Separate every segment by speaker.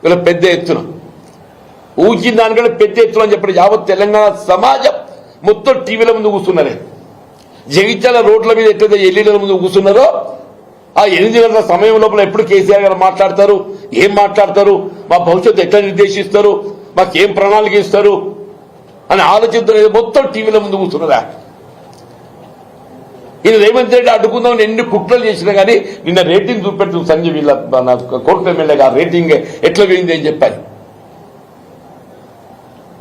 Speaker 1: ఇలా పెద్ద ఎత్తున ఊహించిన దానికంటే పెద్ద ఎత్తున అని చెప్పి యావత్ తెలంగాణ సమాజం మొత్తం టీవీల ముందు కూర్చున్నారే. జగిత్యాల రోడ్ల మీద ఎట్లయితే ఎల్ఈడీల ముందు కూర్చున్నారో ఆ 8 గంటల సమయం లోపల ఎప్పుడు కేసీఆర్ గారు మాట్లాడతారు, ఏం మాట్లాడతారు, మా భవిష్యత్తు ఎట్లా నిర్దేశిస్తారు, మాకేం ప్రణాళిక ఇస్తారు అని ఆలోచిస్తున్న మొత్తం టీవీల ముందు కూర్చున్నారా. ఇది రేవంత్ రెడ్డి అడ్డుకుందామని ఎన్ని కుట్రలు చేసినా కానీ నిన్న రేటింగ్ చూపెడుతుంది సంజయ్ వీళ్ళ కోర్టు ఎమ్మెల్యే గారు రేటింగ్ ఎట్లా పోయింది అని చెప్పారు.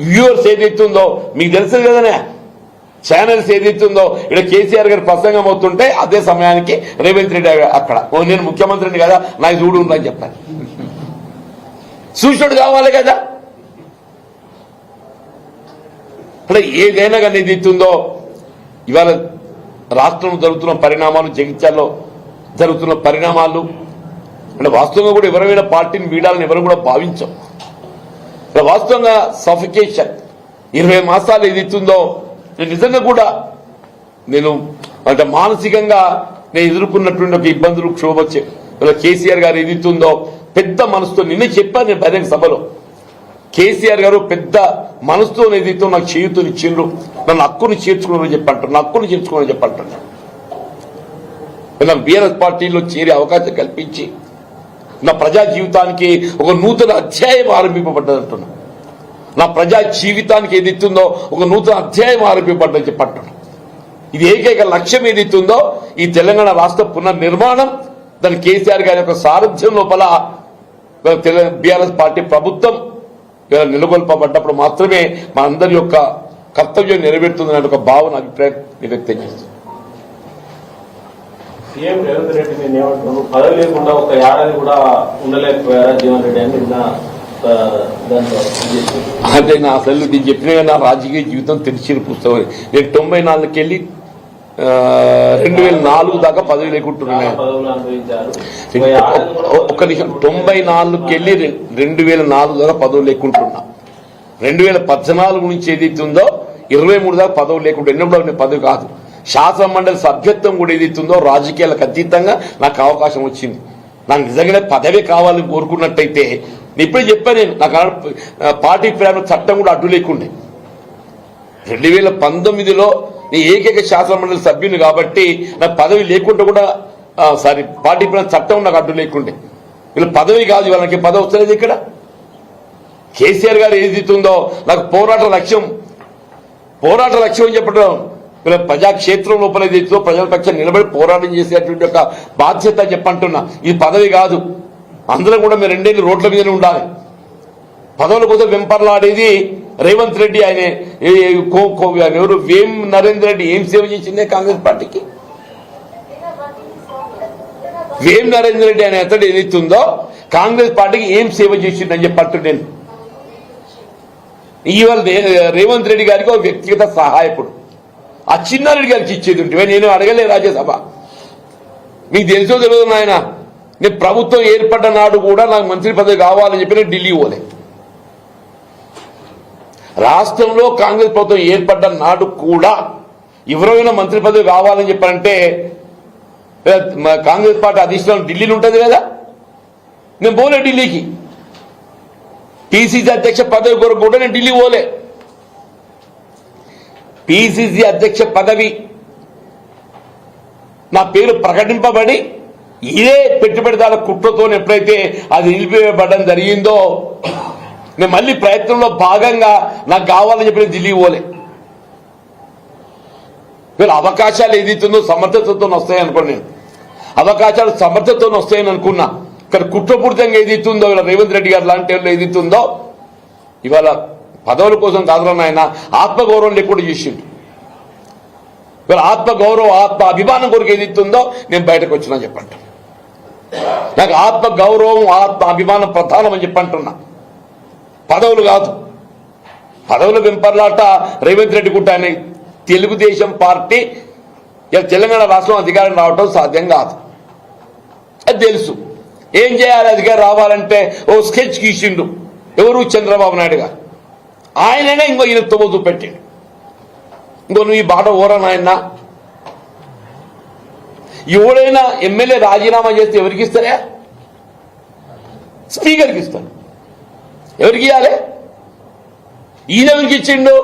Speaker 1: వ్యూవర్స్ ఏదైతుందో మీకు తెలుసు కదనే, ఛానల్స్ ఏదైతుందో ఇక్కడ కేసీఆర్ గారు ప్రసంగం అవుతుంటే అదే సమయానికి రేవంత్ రెడ్డి అక్కడ నేను ముఖ్యమంత్రిని కదా నాకు చూడు ఉందని చెప్పాను. సూచనడు కావాలి కదా. అంటే ఏదైనా కానీ ఏదైతుందో ఇవాళ రాష్ట్రంలో జరుగుతున్న పరిణామాలు, జగిత్యాల్లో జరుగుతున్న పరిణామాలు అంటే వాస్తవంగా కూడా ఎవరైనా పార్టీని వీడాలని ఎవరు కూడా భావించాం. వాస్తవంగా సఫికేషన్ 20 మాసాలు ఏదైతుందో నిజంగా కూడా నేను అంటే మానసికంగా నేను ఎదుర్కొన్నటువంటి ఒక ఇబ్బందులు క్షోభ కేసీఆర్ గారు ఏదైతుందో పెద్ద మనసుతో నిన్నే చెప్పాను నేను బహిరంగ సభలో. కేసీఆర్ గారు పెద్ద మనసుతో ఏదైతే నాకు చేయుతనిచ్చిండ్రు, నన్ను హక్కుని చేర్చుకున్నారని చెప్పంటారు, నా హక్కుని చేర్చుకున్నారని చెప్పంటున్నాను. నాకు బీఆర్ఎస్ పార్టీలో చేరే అవకాశం కల్పించి నా ప్రజా జీవితానికి ఒక నూతన అధ్యాయం ఆరంభింపబడ్డదంటున్నా. నా ప్రజా జీవితానికి ఏదైతుందో ఒక నూతన అధ్యాయం ఆరంభింపబడ్డని చెప్పంటున్నా. ఇది ఏకైక లక్ష్యం ఏదైతుందో ఈ తెలంగాణ రాష్ట్ర పునర్నిర్మాణం, దాని కేసీఆర్ గారి యొక్క సారథ్యం లోపల బీఆర్ఎస్ పార్టీ ప్రభుత్వం నెలకొల్పబడ్డప్పుడు మాత్రమే మా అందరి యొక్క కర్తవ్యం నెరవేరుతుందనే ఒక భావన అభిప్రాయం వ్యక్తం చేస్తుంది.
Speaker 2: సీఎం రేవంత్ రెడ్డి ఏమంటున్నారు, పదవి లేకుండా ఒక ఏడాది కూడా ఉండలేకపోయారా జీవన్ రెడ్డి అని
Speaker 1: అంటే నా అసలు నేను చెప్పిన నా రాజకీయ జీవితం తెరిచిన పుస్తకం. నేను 94కి వెళ్ళి 2004 దాకా పదవి లేకుంటున్నాను. ఒక్క నిమిషం, 94కి వెళ్ళి 2004 దాకా పదవి లేకుంటున్నా. 2014 నుంచి ఏదైతే ఉందో 23 దాకా పదవి లేకుండా ఎన్నప్పుడు పదవి కాదు, శాసన మండలి సభ్యత్వం కూడా ఏదైతుందో రాజకీయాలకు అతీతంగా నాకు అవకాశం వచ్చింది. నాకు నిజంగానే పదవి కావాలని కోరుకున్నట్టయితే ఇప్పుడే చెప్పాను నేను, నాకు పార్టీ ప్రేమ చట్టం కూడా అడ్డు లేకుండే. 2019లో నీ ఏకైక శాసన మండలి సభ్యుని కాబట్టి నాకు పదవి లేకుండా కూడా పార్టీ ప్రేమ చట్టం నాకు అడ్డు లేకుండే. వీళ్ళు పదవి కాదు, వాళ్ళకి పదవి వస్తలేదు. ఇక్కడ కేసీఆర్ గారు ఏదైతుందో నాకు పోరాట లక్ష్యం అని చెప్పడం, వీళ్ళ ప్రజాక్షేత్రం లోపల ఏదైతుందో ప్రజల పక్షాన నిలబడి పోరాటం చేసేటువంటి ఒక బాధ్యత చెప్పంటున్నా. ఇది పదవి కాదు. అందరూ కూడా మీరు 2 ఏళ్ళు రోడ్ల మీదనే ఉండాలి. పదవుల కోసం వెంపర్లాడేది రేవంత్ రెడ్డి. ఆయన ఎవరు వేం నరేంద్ర రెడ్డి ఏం సేవ చేసిందే కాంగ్రెస్ పార్టీకి. వేం నరేంద్ర రెడ్డి అనే అతడు ఏదైతుందో కాంగ్రెస్ పార్టీకి ఏం సేవ చేసిందని చెప్పట్టు నేను. ఇవాళ రేవంత్ రెడ్డి గారికి ఒక వ్యక్తిగత సహాయకుడు, ఆ చిన్నారెడ్డి గారికి ఇచ్చేది ఉంటే నేను అడగలే రాజ్యసభ. మీకు తెలుసో తెలియదు నాయన, నేను ప్రభుత్వం ఏర్పడ్డ నాడు కూడా నాకు మంత్రి పదవి కావాలని చెప్పి నేను ఢిల్లీ పోలే. రాష్ట్రంలో కాంగ్రెస్ ప్రభుత్వం ఏర్పడ్డ నాడు కూడా ఎవరైనా మంత్రి పదవి కావాలని చెప్పారంటే కాంగ్రెస్ పార్టీ అధిష్టానం ఢిల్లీలో ఉంటుంది కదా, నేను పోలే ఢిల్లీకి. పిసిసి అధ్యక్ష పదవి కొరకు కూడా నేను ఢిల్లీ పోలే. పిసిసి అధ్యక్ష పదవి నా పేరు ప్రకటింపబడి ఇదే పెట్టుబడిదారుల కుట్రతో ఎప్పుడైతే అది నిలిపివేయబడడం జరిగిందో నేను మళ్ళీ ప్రయత్నంలో భాగంగా నాకు కావాలని చెప్పి ఢిల్లీ పోలే. వీళ్ళ అవకాశాలు ఏదైతుందో సమర్థతతో వస్తాయని అనుకోండి, నేను అవకాశాలు సమర్థతతో వస్తాయని అనుకున్నా. కానీ కుట్రపూరితంగా ఏదైతుందో వీళ్ళ రేవంత్ రెడ్డి గారు లాంటి వాళ్ళు ఏదైతుందో ఇవాళ పదవుల కోసం కాదులని ఆయన ఆత్మగౌరవం లేకుండా చేసిండు. వీళ్ళ ఆత్మగౌరవం ఆత్మ అభిమానం కొరకు ఏదైతుందో నేను బయటకు వచ్చినా చెప్పంట. నాకు ఆత్మ గౌరవం ఆత్మ అభిమానం ప్రధానం అని చెప్పంటున్నా, పదవులు కాదు. పదవులు వెంపర్లాట రేవంత్ రెడ్డి కుట్టాని తెలుగుదేశం పార్టీ తెలంగాణ రాష్ట్రం అధికారం రావటం సాధ్యం కాదు, అది తెలుసు. ఏం చేయాలి అధికారం రావాలంటే ఓ స్కెచ్ గీసిండు ఎవరు, చంద్రబాబు నాయుడు గారు. ఆయననే ఇంకో ఈయన తొమ్మ చూపెట్టాడు, ఇంకో నువ్వు ఈ బాట ఓరనాయన. ఎవడైనా ఎమ్మెల్యే రాజీనామా చేస్తే ఎవరికి ఇస్తారా? స్పీకర్కి ఇస్తాను. ఎవరికి ఇవ్వాలి? ఈయన ఎవరికి ఇచ్చిండు?